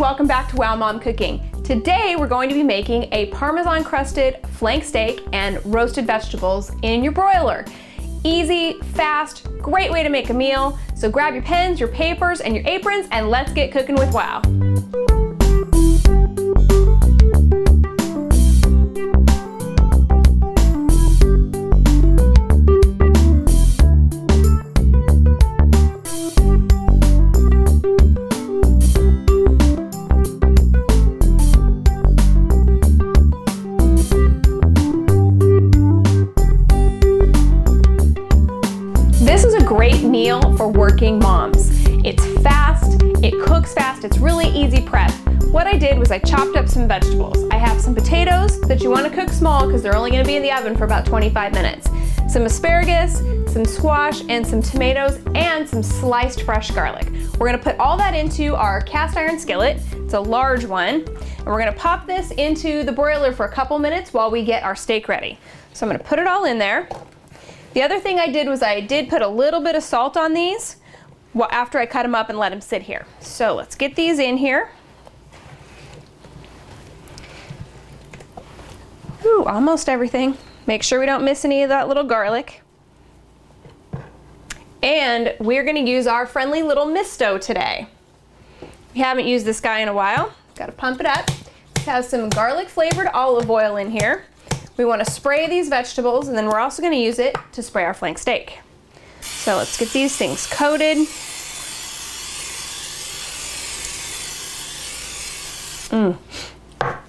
welcome back to Wow Mom Cooking. Today we're going to be making a Parmesan crusted flank steak and roasted vegetables in your broiler. Easy, fast, great way to make a meal. So grab your pens, your papers, and your aprons, and let's get cooking with Wow. This is a great meal for working moms. It's fast, it cooks fast, it's really easy prep. What I did was I chopped up some vegetables. I have some potatoes that you want to cook small because they're only going to be in the oven for about 25 minutes. Some asparagus, some squash, and some tomatoes, and some sliced fresh garlic. We're going to put all that into our cast iron skillet. It's a large one. And we're going to pop this into the broiler for a couple minutes while we get our steak ready. So I'm going to put it all in there. The other thing I did was I did put a little bit of salt on these after I cut them up and let them sit here. So let's get these in here. Ooh, almost everything. Make sure we don't miss any of that little garlic. And we're gonna use our friendly little misto today. We haven't used this guy in a while. Gotta pump it up. It has some garlic flavored olive oil in here. We want to spray these vegetables, and then we're also going to use it to spray our flank steak. So let's get these things coated.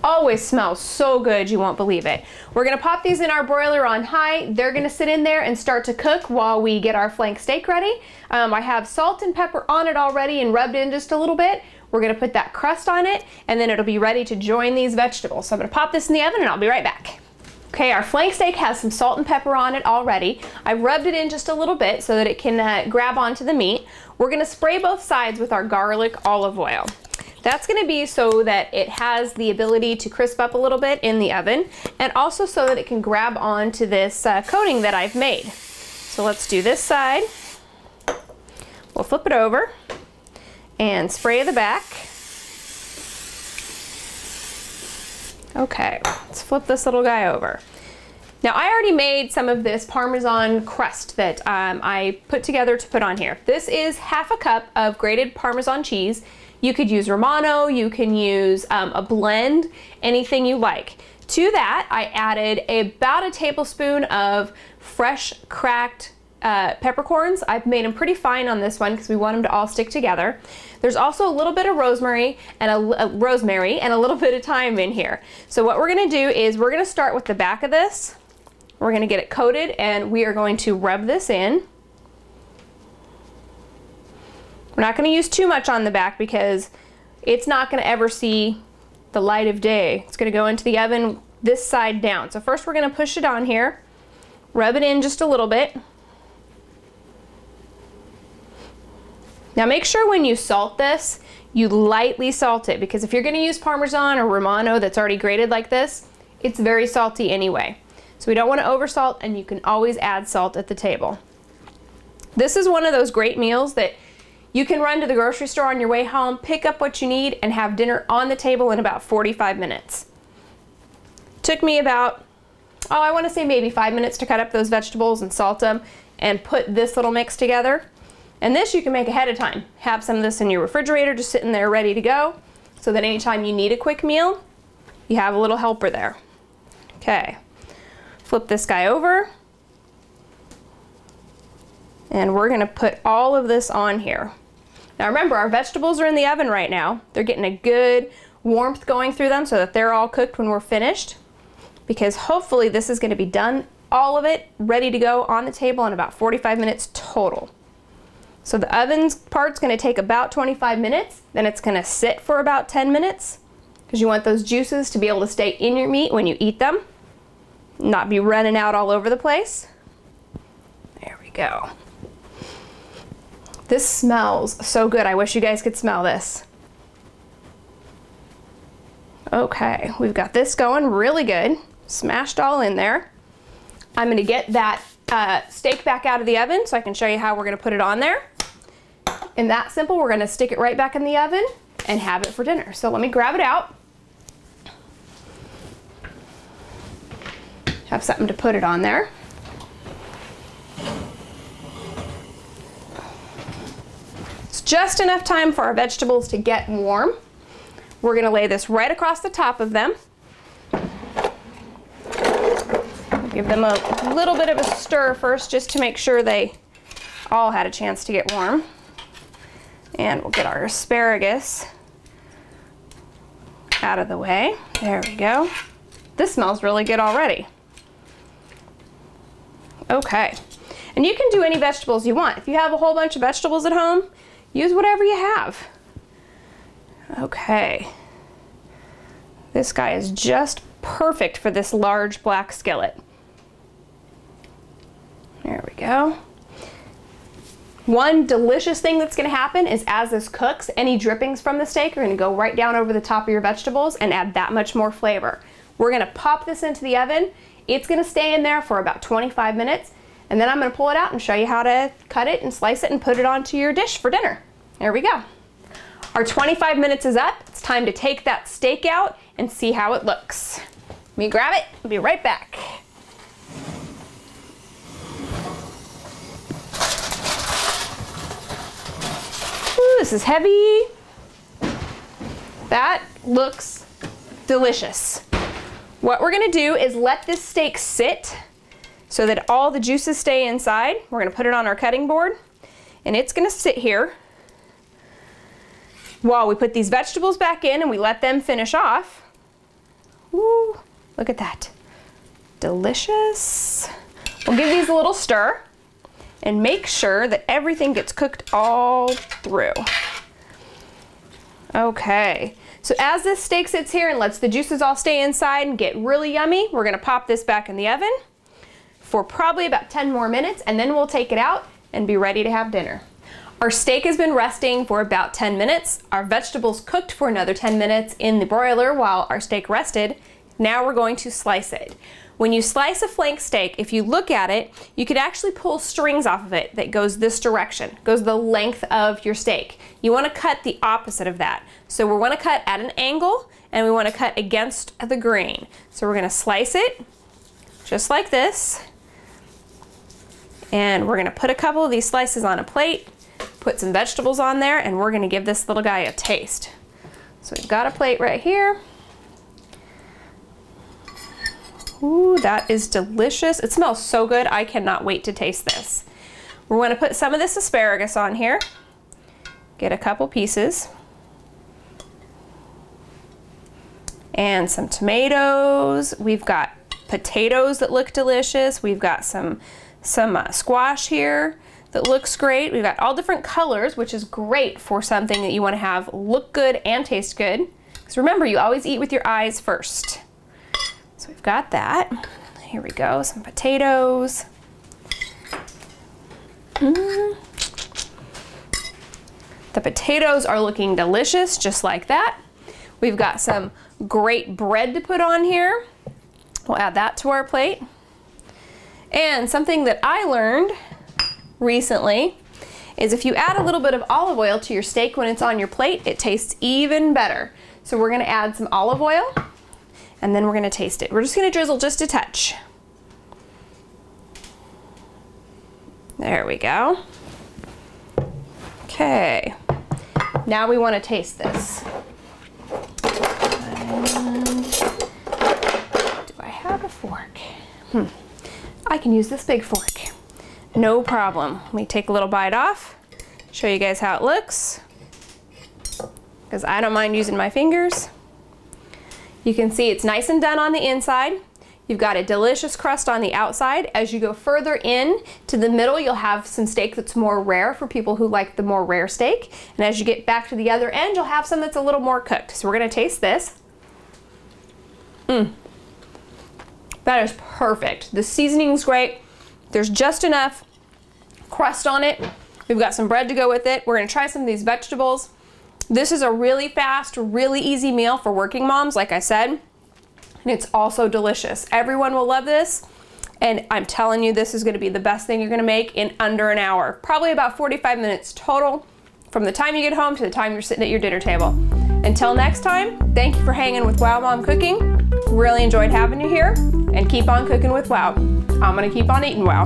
Always smells so good, you won't believe it. We're going to pop these in our broiler on high. They're going to sit in there and start to cook while we get our flank steak ready. I have salt and pepper on it already and rubbed in just a little bit. We're going to put that crust on it, and then it'll be ready to join these vegetables. So I'm going to pop this in the oven, and I'll be right back. Okay, our flank steak has some salt and pepper on it already. I rubbed it in just a little bit so that it can grab onto the meat. We're gonna spray both sides with our garlic olive oil. That's gonna be so that it has the ability to crisp up a little bit in the oven, and also so that it can grab onto this coating that I've made. So let's do this side. We'll flip it over and spray the back. Okay, let's flip this little guy over. Now I already made some of this Parmesan crust that I put together to put on here. This is half a cup of grated Parmesan cheese. You could use Romano, you can use a blend, anything you like. To that, I added about a tablespoon of fresh cracked peppercorns. I've made them pretty fine on this one because we want them to all stick together. There's also a little bit of rosemary and a little bit of thyme in here. So what we're gonna do is we're gonna start with the back of this. We're gonna get it coated, and we are going to rub this in. We're not gonna use too much on the back because it's not gonna ever see the light of day. It's gonna go into the oven this side down. So first we're gonna push it on here, rub it in just a little bit. Now make sure when you salt this, you lightly salt it, because if you're gonna use Parmesan or Romano that's already grated like this, it's very salty anyway. So we don't wanna oversalt, and you can always add salt at the table. This is one of those great meals that you can run to the grocery store on your way home, pick up what you need, and have dinner on the table in about 45 minutes. Took me about, I wanna say maybe 5 minutes to cut up those vegetables and salt them and put this little mix together. And this you can make ahead of time. Have some of this in your refrigerator just sitting there ready to go, so that anytime you need a quick meal, you have a little helper there. Okay, flip this guy over. And we're gonna put all of this on here. Now remember, our vegetables are in the oven right now. They're getting a good warmth going through them so that they're all cooked when we're finished, because hopefully this is gonna be done, all of it, ready to go on the table in about 45 minutes total. So the oven's part's gonna take about 25 minutes, then it's gonna sit for about 10 minutes, because you want those juices to be able to stay in your meat when you eat them, not be running out all over the place. There we go. This smells so good. I wish you guys could smell this. Okay, we've got this going really good. Smashed all in there. I'm gonna get that steak back out of the oven so I can show you how we're gonna put it on there. And that simple, we're gonna stick it right back in the oven and have it for dinner. So let me grab it out. Have something to put it on there. It's just enough time for our vegetables to get warm. We're gonna lay this right across the top of them. Give them a little bit of a stir first just to make sure they all had a chance to get warm. And we'll get our asparagus out of the way. There we go. This smells really good already. Okay, and you can do any vegetables you want. If you have a whole bunch of vegetables at home, use whatever you have. Okay, this guy is just perfect for this large black skillet. There we go. One delicious thing that's gonna happen is as this cooks, any drippings from the steak are gonna go right down over the top of your vegetables and add that much more flavor. We're gonna pop this into the oven. It's gonna stay in there for about 25 minutes, and then I'm gonna pull it out and show you how to cut it and slice it and put it onto your dish for dinner. There we go. Our 25 minutes is up. It's time to take that steak out and see how it looks. Let me grab it, I'll be right back. Ooh, this is heavy. That looks delicious. What we're gonna do is let this steak sit so that all the juices stay inside. We're gonna put it on our cutting board, and it's gonna sit here while we put these vegetables back in and we let them finish off. Ooh, look at that. Delicious. We'll give these a little stir and make sure that everything gets cooked all through. Okay. So as this steak sits here and lets the juices all stay inside and get really yummy, we're gonna pop this back in the oven for probably about 10 more minutes, and then we'll take it out and be ready to have dinner. Our steak has been resting for about 10 minutes. Our vegetables cooked for another 10 minutes in the broiler while our steak rested. Now we're going to slice it. When you slice a flank steak, if you look at it, you could actually pull strings off of it that goes this direction, goes the length of your steak. You want to cut the opposite of that. So we want to cut at an angle, and we want to cut against the grain. So we're going to slice it just like this, and we're going to put a couple of these slices on a plate, put some vegetables on there, and we're going to give this little guy a taste. So we've got a plate right here. Ooh, that is delicious. It smells so good. I cannot wait to taste this. We're going to put some of this asparagus on here. Get a couple pieces. And some tomatoes. We've got potatoes that look delicious. We've got some squash here that looks great. We've got all different colors, which is great for something that you want to have look good and taste good. Because remember, you always eat with your eyes first. So we've got that. Here we go, some potatoes. The potatoes are looking delicious, just like that. We've got some great bread to put on here. We'll add that to our plate. And something that I learned recently is if you add a little bit of olive oil to your steak when it's on your plate, it tastes even better. So we're gonna add some olive oil, and then we're gonna taste it. We're just gonna drizzle just a touch. There we go. Okay, now we wanna taste this. Do I have a fork? I can use this big fork. No problem. Let me take a little bite off, show you guys how it looks, because I don't mind using my fingers. You can see it's nice and done on the inside. You've got a delicious crust on the outside. As you go further in to the middle, you'll have some steak that's more rare for people who like the more rare steak. And as you get back to the other end, you'll have some that's a little more cooked. So we're gonna taste this. That is perfect. The seasoning's great. There's just enough crust on it. We've got some bread to go with it. We're gonna try some of these vegetables. This is a really fast, really easy meal for working moms, like I said, and it's also delicious. Everyone will love this, and I'm telling you, this is gonna be the best thing you're gonna make in under an hour. Probably about 45 minutes total from the time you get home to the time you're sitting at your dinner table. Until next time, thank you for hanging with Wow Mom Cooking. Really enjoyed having you here, and keep on cooking with Wow. I'm gonna keep on eating Wow.